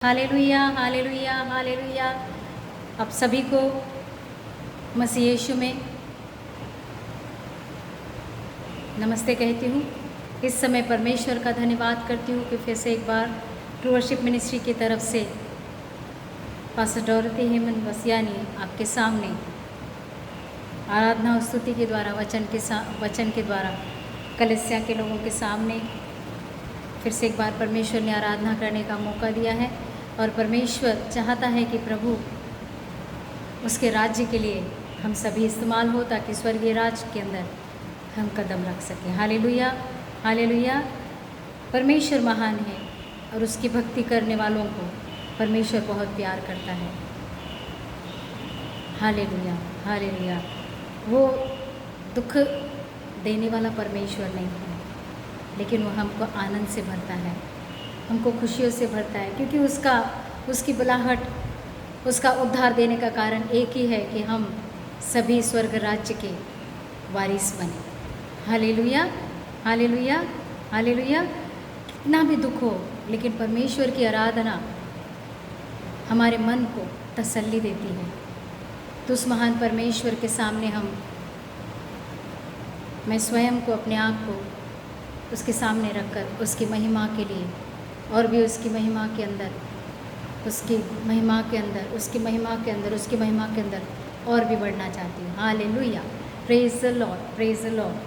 Hallelujah hallelujah hallelujah. आप सभी को मसीह यीशु में नमस्ते कहती हूँ। इस समय परमेश्वर का धन्यवाद करती हूँ कि फिर से एक बार ट्रू वर्शिप मिनिस्ट्री की तरफ से पास्टर डोरथी हेमन बसियानी आपके सामने आराधना और स्तुति के द्वारा वचन के द्वारा कलीसिया के लोगों के सामने फिर से एक बार परमेश्वर ने आराधना करने का मौका दिया है। और परमेश्वर चाहता है कि प्रभु उसके राज्य के लिए हम सभी इस्तेमाल हो, ताकि स्वर्गीय राज्य के अंदर हम कदम रख सकें। Hallelujah hallelujah. परमेश्वर महान है और उसकी भक्ति करने वालों को परमेश्वर बहुत प्यार करता है। Hallelujah hallelujah. वो दुख देने वाला परमेश्वर नहीं है, लेकिन वो हमको आनंद से भरता है, हमको खुशियों से भरता है, क्योंकि उसकी बुलाहट, उसका उद्धार देने का कारण एक ही है कि हम सभी स्वर्ग राज्य के वारिस बने। Hallelujah hallelujah hallelujah. कितना भी दुख हो, लेकिन परमेश्वर की आराधना हमारे मन को तसल्ली देती है। तो उस महान परमेश्वर के सामने मैं स्वयं को, अपने आप को उसके सामने रखकर उसकी महिमा के लिए और भी उसकी महिमा के अंदर, उसकी महिमा के अंदर, उसकी महिमा के अंदर, उसकी महिमा के अंदर और भी बढ़ना चाहती हूँ। Hallelujah. Praise the Lord, praise the Lord.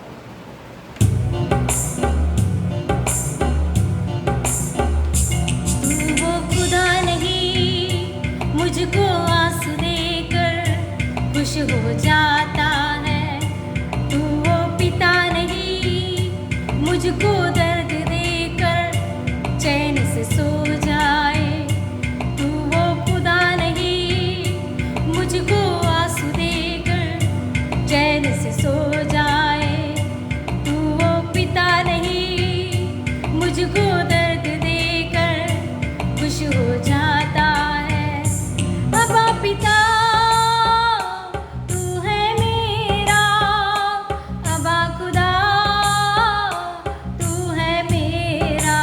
तू वो खुदा नहीं मुझको आंसू देकर खुश हो जाता है, तू वो पिता नहीं मुझको दर्द देकर चैन से सो जाए, तू वो खुदा नहीं मुझको आंसू देकर चैन से सो जाए, तू वो पिता नहीं मुझको दर्द देकर खुश हो जाता है। अब्बा पिता तू है मेरा, अब्बा खुदा तू है मेरा,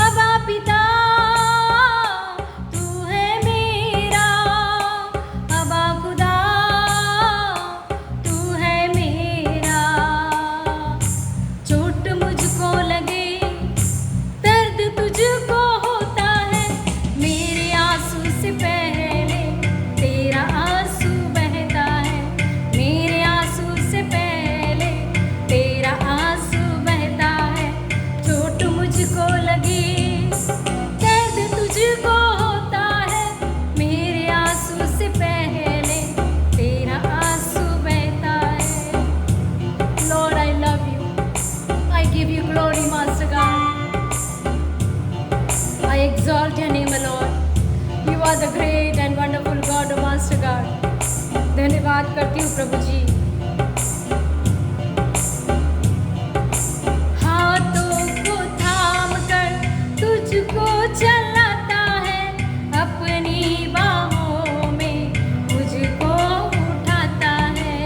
अब्बा पिता तू है मेरा, अब्बा खुदा तू है मेरा। चोट मुझको लगे, दर्द तुझको होता है, मेरे आंसू से पहले तेरा आंसू बहता है, मेरे आंसू से पहले तेरा आंसू बहता है। चोट मुझको लगी, दर्द तुझको होता है, मेरे आंसू से पहले तेरा आंसू बहता है। Lord, I love you. I give you glory, Master God. I exalt your name, Lord. You are the great and wonderful God, O Master God. धन्यवाद करती हूँ प्रभु जी। हाथों को थाम कर तुझको चलाता है, अपनी बाहों में मुझको उठाता है।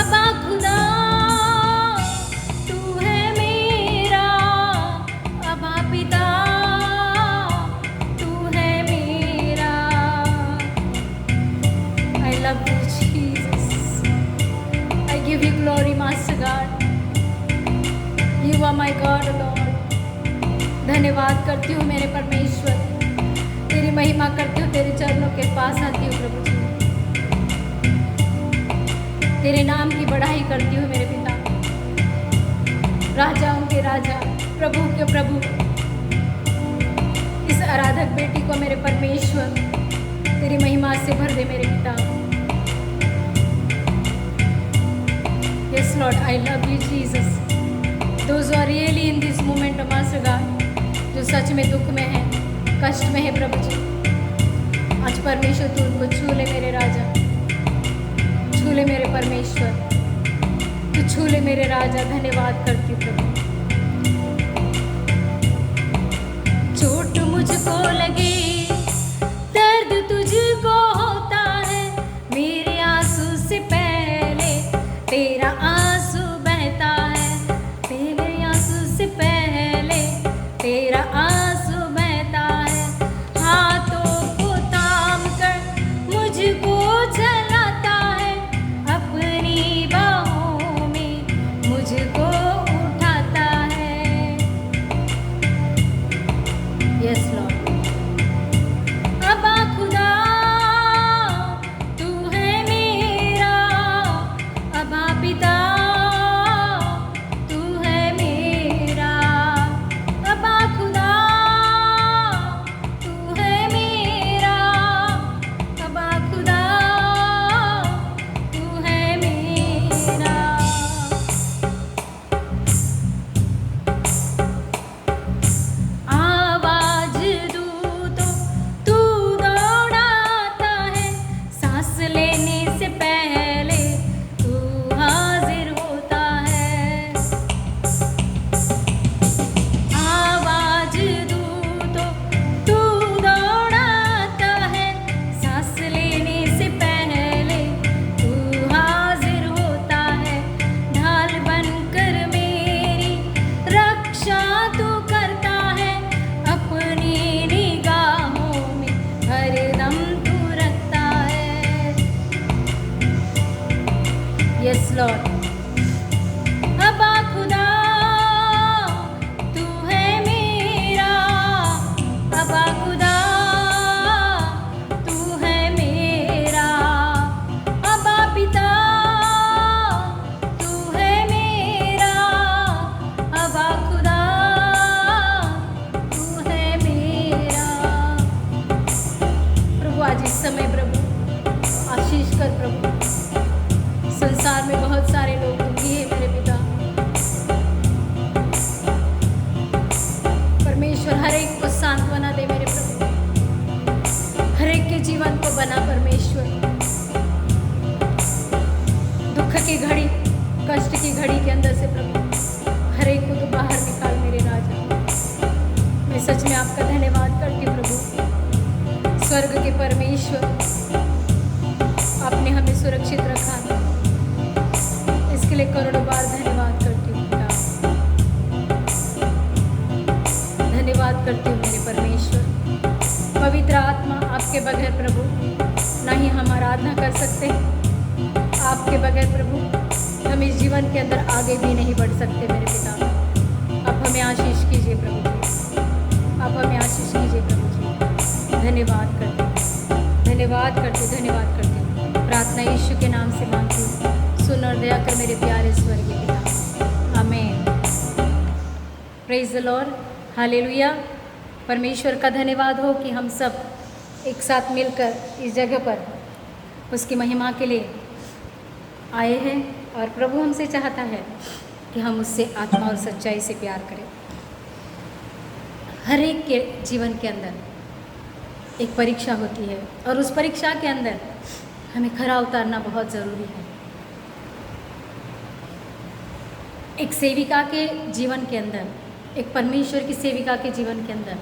अब्बा खुदा तू है मेरा, अब्बा पिता तू है मेरा। I love you, Jesus. I give you glory, Master God. You are my God, Lord. धन्यवाद करती हूँ मेरे परमेश्वर, तेरी महिमा करती हूँ, तेरे चरणों के पास आती हूँ प्रभु जी। तेरे नाम की बढ़ाई करती हूँ मेरे पिता, राजाओं के राजा, प्रभु के प्रभु। इस आराधक बेटी को मेरे परमेश्वर तेरी महिमा से भर दे मेरे पिता। Yes Lord, I love you Jesus. Those who are really in this moment, Master God, जो सच में दुख में है, कष्ट में है प्रभु जी, आज परमेश्वर तू उनको छू ले मेरे राजा, छू ले मेरे परमेश्वर, तू छू ले मेरे राजा। धन्यवाद करती हूँ प्रभु। चोट मुझको लगे, दर्द तुझको होता है, मेरे आंसू से पहले तेरा आंसू बहता है, तेरे आंसू सच में आपका धन्यवाद करती हूँ प्रभु। स्वर्ग के परमेश्वर, आपने हमें सुरक्षित रखा, इसके लिए करोड़ों बार धन्यवाद करती हूँ पिता। धन्यवाद करती हूँ मेरे परमेश्वर। पवित्र आत्मा, आपके बगैर प्रभु ना ही हम आराधना कर सकते, आपके बगैर प्रभु हम इस जीवन के अंदर आगे भी नहीं बढ़ सकते मेरे पिता। आप हमें आशीष कीजिए प्रभु जी, आप हमें आशीष कीजिए प्रभु जी। धन्यवाद करते हैं, धन्यवाद करते, धन्यवाद करते हैं। प्रार्थना यीशु के नाम से मांगती हूँ, सुन और दया कर मेरे प्यारे स्वर्गीय पिता, आमीन। Praise the Lord, hallelujah. परमेश्वर का धन्यवाद हो कि हम सब एक साथ मिलकर इस जगह पर उसकी महिमा के लिए आए हैं, और प्रभु हमसे चाहता है कि हम उससे आत्मा और सच्चाई से प्यार करें। हर एक के जीवन के अंदर एक परीक्षा होती है, और उस परीक्षा के अंदर हमें खरा उतारना बहुत ज़रूरी है। एक सेविका के जीवन के अंदर, एक परमेश्वर की सेविका के जीवन के अंदर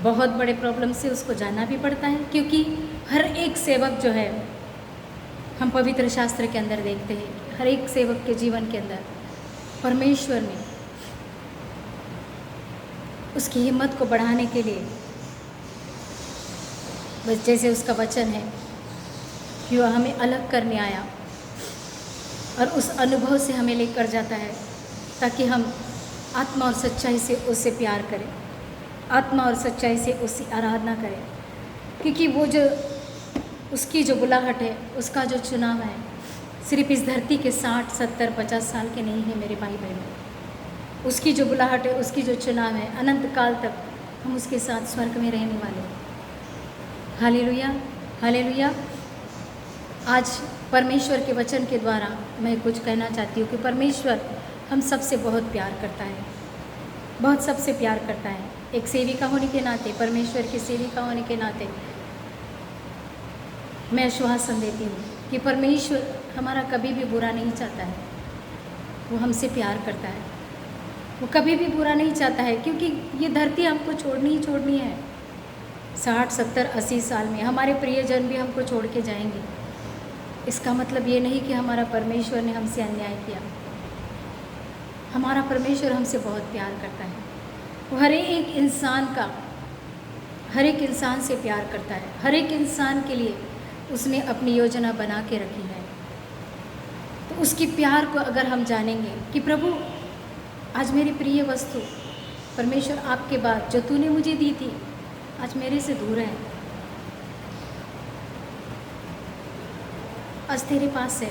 बहुत बड़े प्रॉब्लम से उसको जाना भी पड़ता है, क्योंकि हर एक सेवक जो है, हम पवित्र शास्त्र के अंदर देखते हैं, हर एक सेवक के जीवन के अंदर परमेश्वर ने उसकी हिम्मत को बढ़ाने के लिए, बस जैसे उसका वचन है कि वह हमें अलग करने आया और उस अनुभव से हमें लेकर जाता है, ताकि हम आत्मा और सच्चाई से उससे प्यार करें, आत्मा और सच्चाई से उसकी आराधना करें। क्योंकि वो जो उसकी जो बुलाहट है, उसका जो चुनाव है, सिर्फ इस धरती के 60, 70, 50 साल के नहीं है मेरे भाई बहनों। उसकी जो बुलाहट है, उसकी जो चुनाव है, अनंत काल तक हम उसके साथ स्वर्ग में रहने वाले हैं। Hallelujah, hallelujah. आज परमेश्वर के वचन के द्वारा मैं कुछ कहना चाहती हूँ कि परमेश्वर हम सबसे बहुत प्यार करता है, बहुत सबसे प्यार करता है। एक सेविका होने के नाते, परमेश्वर की सेविका होने के नाते मैं आश्वासन देती हूँ कि परमेश्वर हमारा कभी भी बुरा नहीं चाहता है। वो हमसे प्यार करता है, वो कभी भी बुरा नहीं चाहता है, क्योंकि ये धरती हमको छोड़नी ही छोड़नी है। 60, 70, 80 साल में हमारे प्रियजन भी हमको छोड़ के जाएंगे। इसका मतलब ये नहीं कि हमारा परमेश्वर ने हमसे अन्याय किया। हमारा परमेश्वर हमसे बहुत प्यार करता है। वो हर एक इंसान से प्यार करता है। हर एक इंसान के लिए उसने अपनी योजना बना के रखी है। तो उसकी प्यार को अगर हम जानेंगे कि प्रभु, आज मेरी प्रिय वस्तु परमेश्वर आपके बाद जो तूने मुझे दी थी, आज मेरे से दूर है, आज तेरे पास है।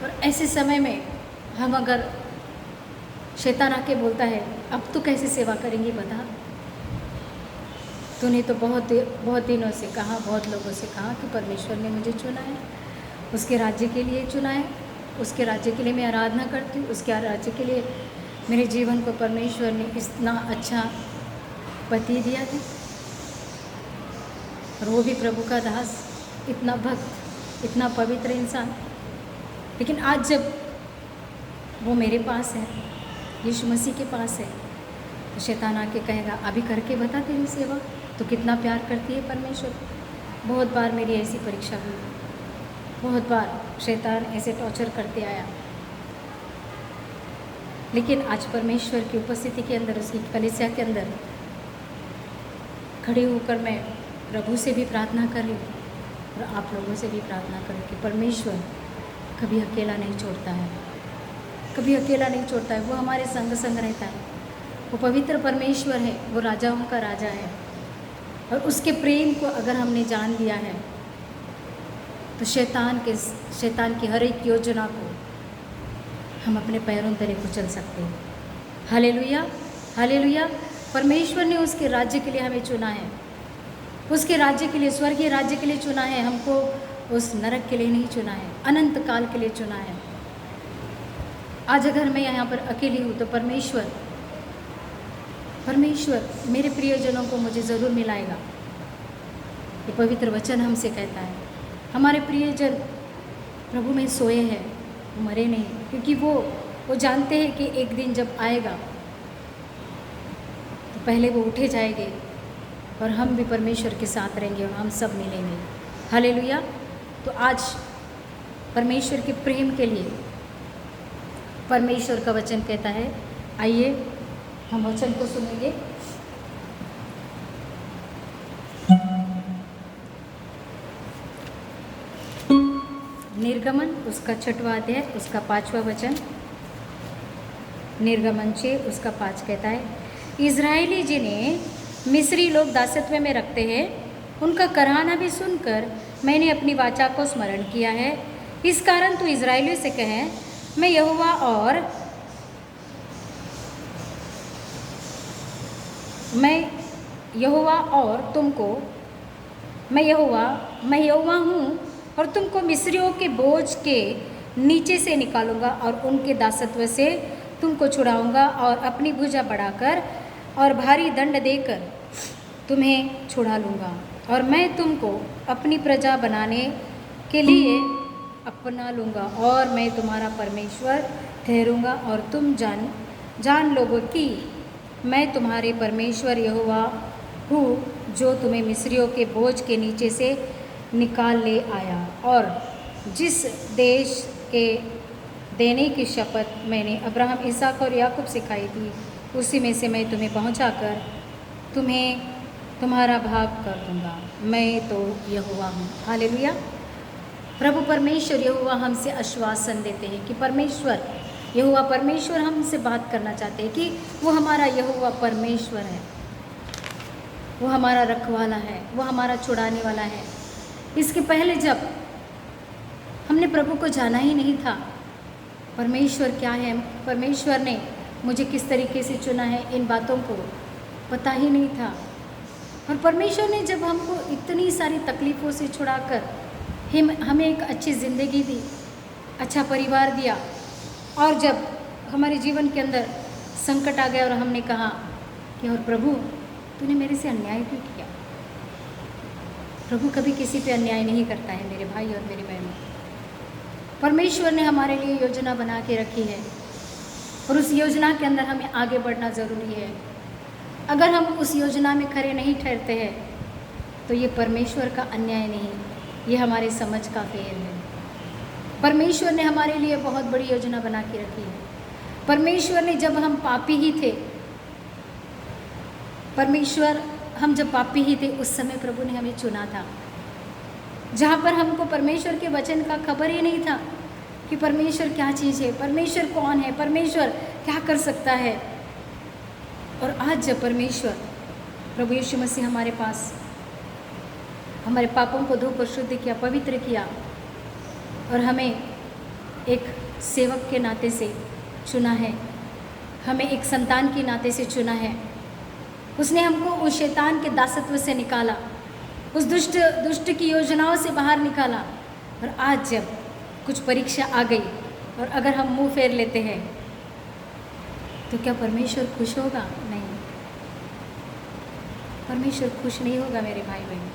और ऐसे समय में हम अगर शैतान आके बोलता है, अब तू कैसे सेवा करेंगी बता, तूने तो बहुत दिनों से कहा, बहुत लोगों से कहा कि परमेश्वर ने मुझे चुना है, उसके राज्य के लिए चुना है, उसके राज्य के लिए मैं आराधना करती हूँ, उसके राज्य के लिए मेरे जीवन को परमेश्वर ने इतना अच्छा पति दिया है, और वो भी प्रभु का दास, इतना भक्त, इतना पवित्र इंसान। लेकिन आज जब वो मेरे पास है, यीशु मसीह के पास है, तो शैतान आके कहेगा, अभी करके बता तेरी सेवा तो कितना प्यार करती है परमेश्वर। बहुत बार मेरी ऐसी परीक्षा हुई, बहुत बार शैतान ऐसे टॉर्चर करते आया, लेकिन आज परमेश्वर की उपस्थिति के अंदर, उसकी कलीसिया के अंदर खड़े होकर मैं प्रभु से भी प्रार्थना कर रही हूँ और आप लोगों से भी प्रार्थना करूँ कि परमेश्वर कभी अकेला नहीं छोड़ता है, कभी अकेला नहीं छोड़ता है। वो हमारे संग संग रहता है। वो पवित्र परमेश्वर है, वो राजाओं का राजा है, और उसके प्रेम को अगर हमने जान लिया है तो शैतान की हर एक योजना को हम अपने पैरों तले कुचल सकते हैं। Hallelujah, hallelujah. परमेश्वर ने उसके राज्य के लिए हमें चुना है, उसके राज्य के लिए, स्वर्गीय राज्य के लिए चुना है। हमको उस नरक के लिए नहीं चुना है, अनंत काल के लिए चुना है। आज अगर मैं यहाँ पर अकेली हूँ तो परमेश्वर मेरे प्रियजनों को मुझे ज़रूर मिलाएगा। ये पवित्र वचन हमसे कहता है। हमारे प्रियजन प्रभु में सोए हैं, मरे नहीं, क्योंकि वो वो जानते हैं कि एक दिन जब आएगा तो पहले वो उठे जाएंगे और हम भी परमेश्वर के साथ रहेंगे और हम सब मिलेंगे। हालेलुया। तो आज परमेश्वर के प्रेम के लिए परमेश्वर का वचन कहता है, आइए हम वचन को सुनेंगे। निर्गमन उसका 6वां अध्याय उसका 5वां वचन। निर्गमन 6 उसका 5 कहता है, इज़राइली जिन्हें मिस्री लोग दासत्व में रखते हैं, उनका कराहना भी सुनकर मैंने अपनी वाचा को स्मरण किया है। इस कारण तू इज़राइलियों से कहे, मैं यहोवा मैं यहोवा हूँ और तुमको मिस्रियों के बोझ के नीचे से निकालूंगा और उनके दासत्व से तुमको छुड़ाऊंगा और अपनी भुजा बढ़ाकर और भारी दंड देकर तुम्हें छुड़ा लूँगा और मैं तुमको अपनी प्रजा बनाने के लिए अपना लूँगा और मैं तुम्हारा परमेश्वर ठहरूंगा और तुम जान लोगे कि मैं तुम्हारे परमेश्वर यहोवा हूँ, जो तुम्हें मिस्रियों के बोझ के नीचे से निकाल ले आया। और जिस देश के देने की शपथ मैंने अब्राहम, इसहाक और याकूब से खाई थी, उसी में से मैं तुम्हें पहुंचाकर तुम्हें तुम्हारा भाग कर दूंगा। मैं तो यहोवा हूँ। हालेलुया। प्रभु परमेश्वर यहोवा हमसे आश्वासन देते हैं कि यहोवा परमेश्वर हमसे बात करना चाहते हैं कि वो हमारा यहोवा परमेश्वर है, वो हमारा रखवाला है, वो हमारा छुड़ाने वाला है। इसके पहले जब हमने प्रभु को जाना ही नहीं था, परमेश्वर क्या है, परमेश्वर ने मुझे किस तरीके से चुना है, इन बातों को पता ही नहीं था। और परमेश्वर ने जब हमको इतनी सारी तकलीफ़ों से छुड़ाकर हमें एक अच्छी ज़िंदगी दी, अच्छा परिवार दिया, और जब हमारे जीवन के अंदर संकट आ गया और हमने कहा कि और प्रभु तूने मेरे से अन्याय क्यों किया। प्रभु कभी किसी पे अन्याय नहीं करता है मेरे भाई और मेरी बहनों। परमेश्वर ने हमारे लिए योजना बना के रखी है और उस योजना के अंदर हमें आगे बढ़ना ज़रूरी है। अगर हम उस योजना में खरे नहीं ठहरते हैं तो ये परमेश्वर का अन्याय नहीं, ये हमारे समझ का फेर है। परमेश्वर ने हमारे लिए बहुत बड़ी योजना बना के रखी है। परमेश्वर ने जब हम पापी ही थे, हम जब पापी ही थे, उस समय प्रभु ने हमें चुना था, जहाँ पर हमको परमेश्वर के वचन का खबर ही नहीं था कि परमेश्वर क्या चीज़ है, परमेश्वर कौन है, परमेश्वर क्या कर सकता है। और आज जब परमेश्वर प्रभु यीशु मसीह हमारे पास हमारे पापों को धोकर शुद्ध किया, पवित्र किया और हमें एक सेवक के नाते से चुना है, हमें एक संतान के नाते से चुना है। उसने हमको उस शैतान के दासत्व से निकाला, उस दुष्ट की योजनाओं से बाहर निकाला। और आज जब कुछ परीक्षा आ गई और अगर हम मुंह फेर लेते हैं तो क्या परमेश्वर खुश होगा? नहीं, परमेश्वर खुश नहीं होगा मेरे भाई बहन।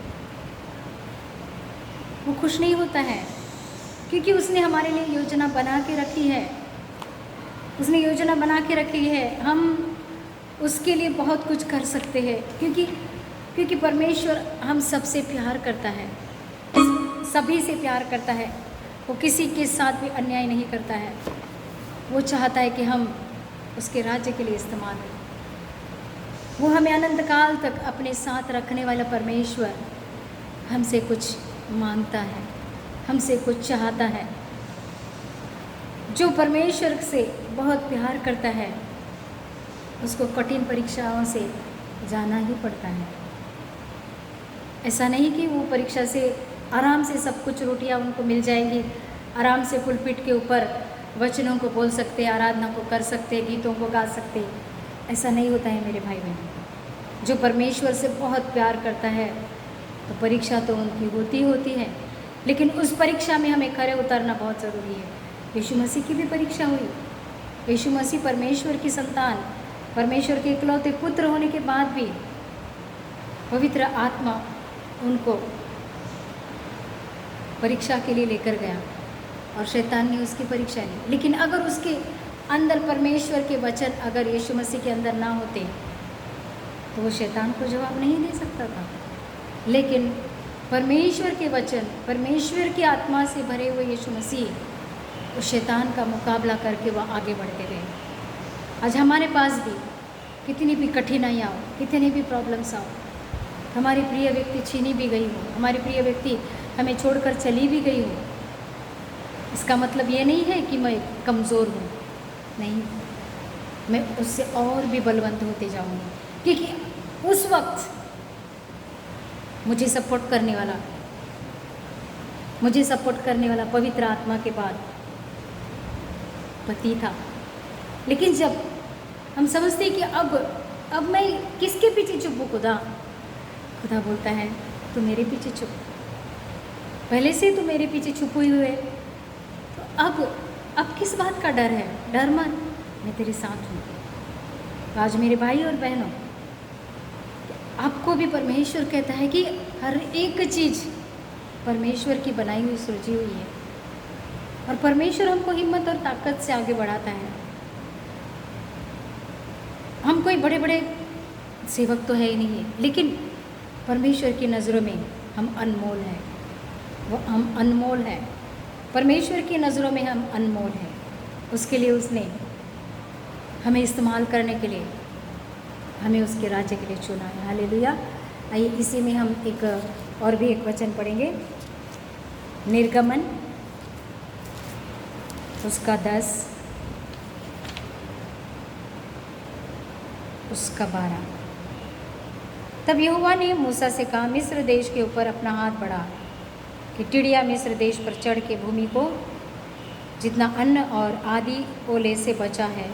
वो खुश नहीं होता है क्योंकि उसने हमारे लिए योजना बना के रखी है। उसने योजना बना के रखी है, हम उसके लिए बहुत कुछ कर सकते हैं क्योंकि परमेश्वर हम सबसे प्यार करता है, सभी से प्यार करता है। वो किसी के साथ भी अन्याय नहीं करता है। वो चाहता है कि हम उसके राज्य के लिए इस्तेमाल हो। वो हमें अनंत काल तक अपने साथ रखने वाला परमेश्वर हमसे कुछ मांगता है, हमसे कुछ चाहता है। जो परमेश्वर से बहुत प्यार करता है उसको कठिन परीक्षाओं से जाना ही पड़ता है। ऐसा नहीं कि वो परीक्षा से आराम से सब कुछ रोटियां उनको मिल जाएंगी, आराम से पुलपिट के ऊपर वचनों को बोल सकते, आराधना को कर सकते, गीतों को गा सकते। ऐसा नहीं होता है मेरे भाई बहन। जो परमेश्वर से बहुत प्यार करता है तो परीक्षा तो उनकी होती है, लेकिन उस परीक्षा में हमें खरे उतरना बहुत ज़रूरी है। यीशु मसीह की भी परीक्षा हुई। यीशु मसीह परमेश्वर की संतान, परमेश्वर के इकलौते पुत्र होने के बाद भी पवित्र आत्मा उनको परीक्षा के लिए लेकर गया और शैतान ने उसकी परीक्षा ली। लेकिन अगर उसके अंदर परमेश्वर के वचन अगर यीशु मसीह के अंदर ना होते तो वो शैतान को जवाब नहीं दे सकता था। लेकिन परमेश्वर के वचन, परमेश्वर की आत्मा से भरे हुए यीशु मसीह उस शैतान का मुकाबला करके वह आगे बढ़ते गए। आज हमारे पास भी कितनी भी कठिनाइयाँ हो, कितनी भी प्रॉब्लम्स आओ, हमारी प्रिय व्यक्ति छीनी भी गई हो, हमारी प्रिय व्यक्ति हमें छोड़कर चली भी गई हो, इसका मतलब ये नहीं है कि मैं कमज़ोर हूँ, नहीं, मैं उससे और भी बलवंत होते जाऊँगी, क्योंकि उस वक्त मुझे सपोर्ट करने वाला पवित्र आत्मा के बाद पति था। लेकिन जब हम समझते हैं कि अब मैं किसके पीछे चुप हूँ, खुदा बोलता है तू मेरे पीछे चुप, पहले से तू मेरे पीछे छुप हुई है, तो अब किस बात का डर है? डर मत, मैं तेरे साथ हूँ। तो आज मेरे भाई और बहनों, आपको भी परमेश्वर कहता है कि हर एक चीज़ परमेश्वर की बनाई हुई सृजी हुई है, और परमेश्वर हमको हिम्मत और ताकत से आगे बढ़ाता है। हम कोई बड़े बड़े सेवक तो है ही नहीं है, लेकिन परमेश्वर की नज़रों में हम अनमोल हैं, हम अनमोल हैं, परमेश्वर की नज़रों में हम अनमोल हैं। उसके लिए उसने हमें इस्तेमाल करने के लिए, हमें उसके राज्य के लिए चुना है। हालेलुया। आइए इसी में हम और भी एक वचन पढ़ेंगे, निर्गमन उसका 10 उसका 12। तब यहोवा ने मूसा से कहा, मिस्र देश के ऊपर अपना हाथ बढ़ा कि टिड्डियाँ मिस्र देश पर चढ़ के भूमि को जितना अन्न और आदि ओले से बचा है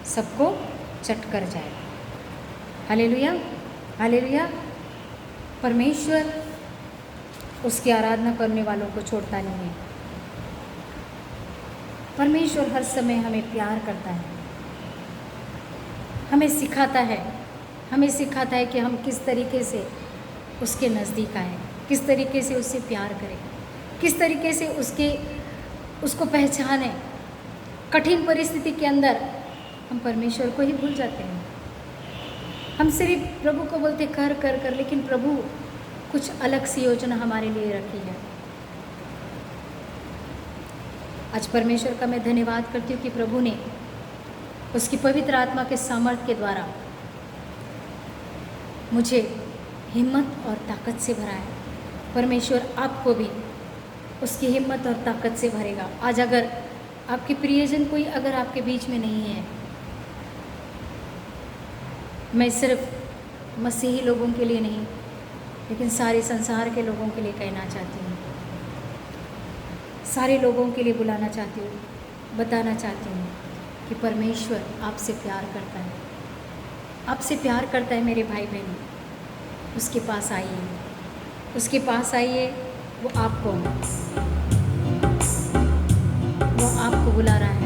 सबको चट कर जाए। Hallelujah, hallelujah. परमेश्वर उसकी आराधना करने वालों को छोड़ता नहीं है। परमेश्वर हर समय हमें प्यार करता है, हमें सिखाता है कि हम किस तरीके से उसके नज़दीक आए, किस तरीके से उससे प्यार करें, किस तरीके से उसको पहचानें। कठिन परिस्थिति के अंदर हम परमेश्वर को ही भूल जाते हैं। हम सिर्फ प्रभु को बोलते कर, लेकिन प्रभु कुछ अलग सी योजना हमारे लिए रखी है। आज परमेश्वर का मैं धन्यवाद करती हूँ कि प्रभु ने उसकी पवित्र आत्मा के सामर्थ्य के द्वारा मुझे हिम्मत और ताकत से भरा है। परमेश्वर आपको भी उसकी हिम्मत और ताकत से भरेगा। आज अगर आपके प्रियजन कोई अगर आपके बीच में नहीं है, मैं सिर्फ मसीही लोगों के लिए नहीं, लेकिन सारे संसार के लोगों के लिए कहना चाहती हूँ, सारे लोगों के लिए बुलाना चाहती हूँ, बताना चाहती हूँ कि परमेश्वर आपसे प्यार करता है, आपसे प्यार करता है। मेरे भाई बहन, उसके पास आइए, उसके पास आइए। वो आपको बुला रहा है।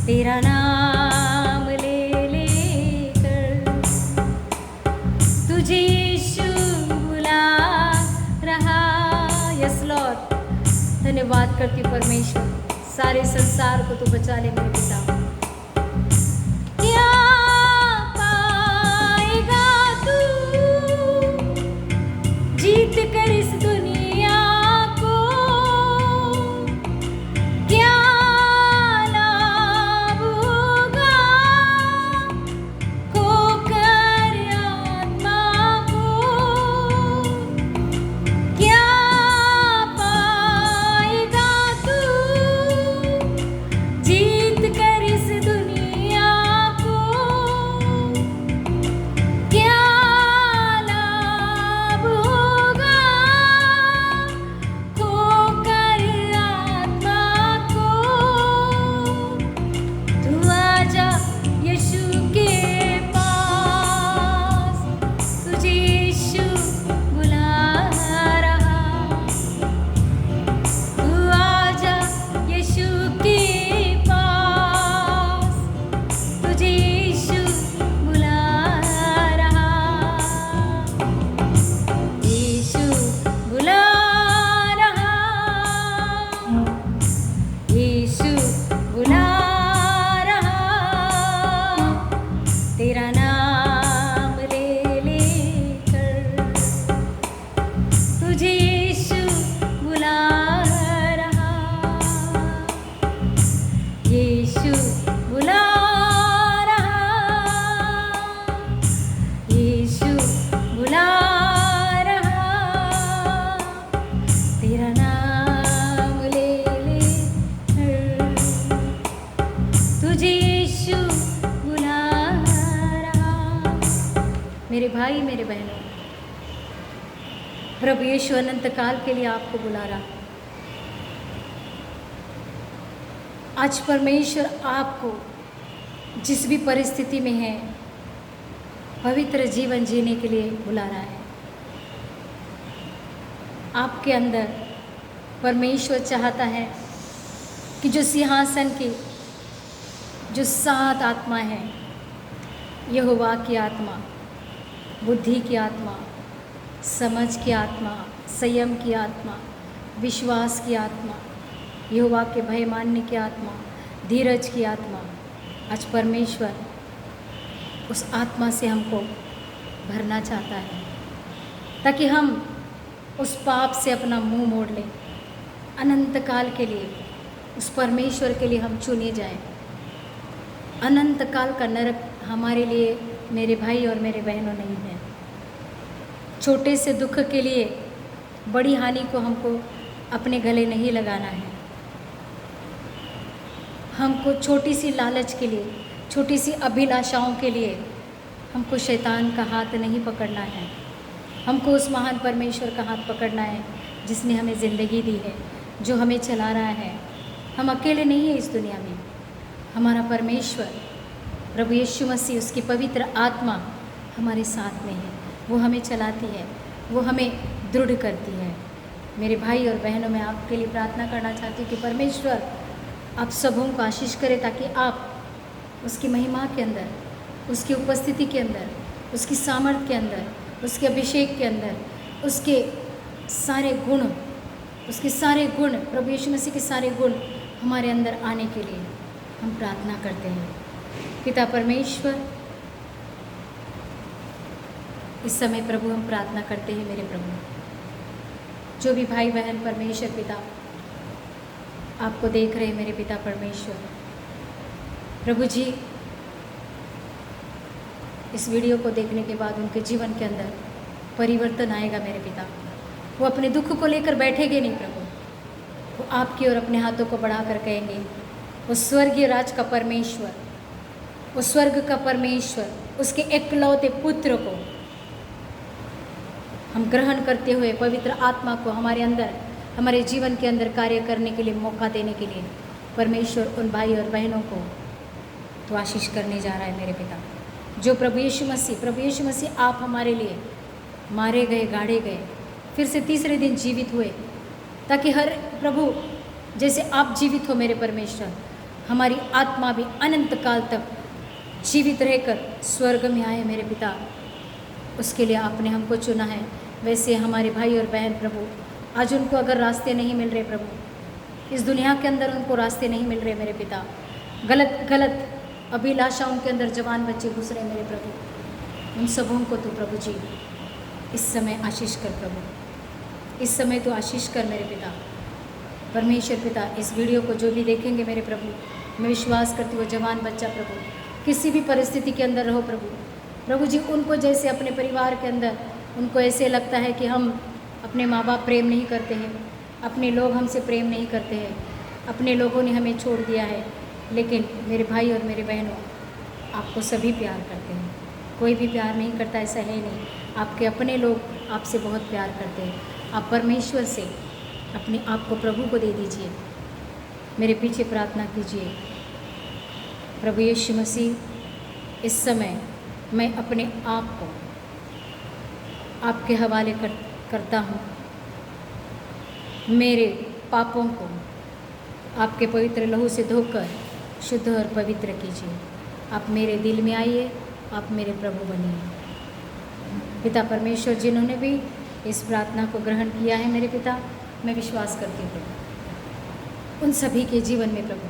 तेरा नाम ले लेकर तुझे यीशु बुला रहा। यस लॉर्ड, धन्यवाद करती हूँ परमेश्वर, सारे संसार को तू बचा ले मेरे पिता। क्या पाएगा तू जीत कर इस दुनिया को? क्या लाभ होगा खोकर आत्मा को? क्या पाएगा तू जीत कर मेरे भाई, मेरे बहनों, प्रभु यीशु अनंत काल के लिए आपको बुला रहा। आज परमेश्वर आपको जिस भी परिस्थिति में है पवित्र जीवन जीने के लिए बुला रहा है। आपके अंदर परमेश्वर चाहता है कि जो सिंहासन की जो 7 आत्मा है, यहोवा की आत्मा, बुद्धि की आत्मा, समझ की आत्मा, संयम की आत्मा, विश्वास की आत्मा, यहोवा के भय मानने की आत्मा, धीरज की आत्मा, आज परमेश्वर उस आत्मा से हमको भरना चाहता है ताकि हम उस पाप से अपना मुंह मोड़ लें। अनंत काल के लिए उस परमेश्वर के लिए हम चुने जाएं। अनंत काल का नरक हमारे लिए, मेरे भाई और मेरे बहनों, नहीं है। छोटे से दुख के लिए बड़ी हानि को हमको अपने गले नहीं लगाना है। हमको छोटी सी लालच के लिए, छोटी सी अभिलाषाओं के लिए हमको शैतान का हाथ नहीं पकड़ना है। हमको उस महान परमेश्वर का हाथ पकड़ना है जिसने हमें ज़िंदगी दी है, जो हमें चला रहा है। हम अकेले नहीं हैं इस दुनिया में। हमारा परमेश्वर प्रभु यीशु मसीह, उसकी पवित्र आत्मा हमारे साथ में है। वो हमें चलाती है, वो हमें दृढ़ करती है। मेरे भाई और बहनों, मैं आपके लिए प्रार्थना करना चाहती हूँ कि परमेश्वर आप सबों को आशीष करे ताकि आप उसकी महिमा के अंदर, उसकी उपस्थिति के अंदर, उसकी सामर्थ्य के अंदर, उसके अभिषेक के अंदर, उसके सारे गुण, उसके सारे गुण, प्रभु यीशु मसीह के सारे गुण हमारे अंदर आने के लिए हम प्रार्थना करते हैं। पिता परमेश्वर, इस समय प्रभु हम प्रार्थना करते हैं। मेरे प्रभु, जो भी भाई बहन परमेश्वर पिता आपको देख रहे हैं, मेरे पिता परमेश्वर, प्रभु जी, इस वीडियो को देखने के बाद उनके जीवन के अंदर परिवर्तन आएगा। मेरे पिता, वो अपने दुख को लेकर बैठेंगे नहीं प्रभु, वो आपकी ओर अपने हाथों को बढ़ाकर कहेंगे, वो स्वर्गीय राज का परमेश्वर, वो स्वर्ग का परमेश्वर, उसके एकलौते पुत्र को हम ग्रहण करते हुए पवित्र आत्मा को हमारे अंदर, हमारे जीवन के अंदर कार्य करने के लिए मौका देने के लिए परमेश्वर उन भाई और बहनों को तो आशीष करने जा रहा है। मेरे पिता, जो प्रभु यीशु मसीह आप हमारे लिए मारे गए, गाड़े गए, फिर से तीसरे दिन जीवित हुए, ताकि हर प्रभु जैसे आप जीवित हो मेरे परमेश्वर, हमारी आत्मा भी अनंत काल तक जीवित रहकर स्वर्ग में आए। मेरे पिता, उसके लिए आपने हमको चुना है। वैसे हमारे भाई और बहन प्रभु, आज उनको अगर रास्ते नहीं मिल रहे प्रभु, इस दुनिया के अंदर उनको रास्ते नहीं मिल रहे मेरे पिता, गलत अभिलाषाओं के अंदर जवान बच्चे घुस रहे मेरे प्रभु, उन सबों को तो प्रभु जी इस समय आशीष कर प्रभु, इस समय तो आशीष कर मेरे पिता परमेश्वर। पिता, इस वीडियो को जो भी देखेंगे मेरे प्रभु, मैं विश्वास करती हूँ जवान बच्चा प्रभु किसी भी परिस्थिति के अंदर रहो प्रभु जी, उनको जैसे अपने परिवार के अंदर उनको ऐसे लगता है कि हम अपने माँ बाप प्रेम नहीं करते हैं, अपने लोग हमसे प्रेम नहीं करते हैं, अपने लोगों ने हमें छोड़ दिया है, लेकिन मेरे भाई और मेरे बहनों, आपको सभी प्यार करते हैं। कोई भी प्यार नहीं करता ऐसा है नहीं। आपके अपने लोग आपसे बहुत प्यार करते हैं। आप परमेश्वर से अपने आप को प्रभु को दे दीजिए। मेरे पीछे प्रार्थना कीजिए। प्रभु यीशु मसीह, इस समय मैं अपने आप को आपके हवाले करता हूँ। मेरे पापों को आपके पवित्र लहू से धोकर शुद्ध और पवित्र कीजिए। आप मेरे दिल में आइए, आप मेरे प्रभु बनिए। पिता परमेश्वर, जिन्होंने भी इस प्रार्थना को ग्रहण किया है मेरे पिता, मैं विश्वास करती हूँ प्रभु, उन सभी के जीवन में प्रभु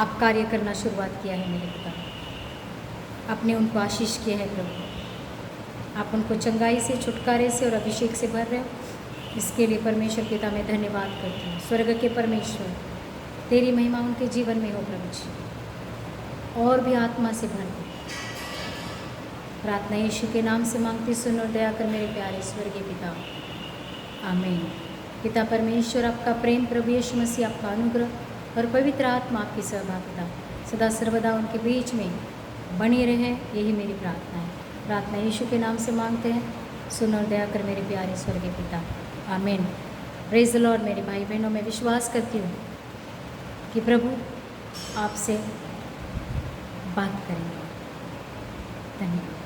आप कार्य करना शुरुआत किया है मेरे पिता। आपने उनको आशीष किया है प्रभु, आप उनको चंगाई से, छुटकारे से और अभिषेक से भर रहे हो। इसके लिए परमेश्वर पिता मैं धन्यवाद करती हूँ। स्वर्ग के परमेश्वर, तेरी महिमा उनके जीवन में हो प्रभु जी, और भी आत्मा से भर दे। प्रार्थना यीशु के नाम से मांगती, सुन और दया कर मेरे प्यारे स्वर्गीय पिता, आमीन। पिता परमेश्वर, आपका प्रेम, प्रभु यीशु मसीह आपका अनुग्रह और पवित्र आत्मा आपकी सहभागिता सदा सर्वदा उनके बीच में बनी रहे, यही मेरी प्रार्थना है। प्रार्थना यीशु के नाम से मांगते हैं, सुन और दया कर मेरे प्यारे स्वर्गीय पिता, आमीन। Praise the Lord. मेरे भाई बहनों, मैं विश्वास करती हूँ कि प्रभु आपसे बात करेंगे। धन्यवाद।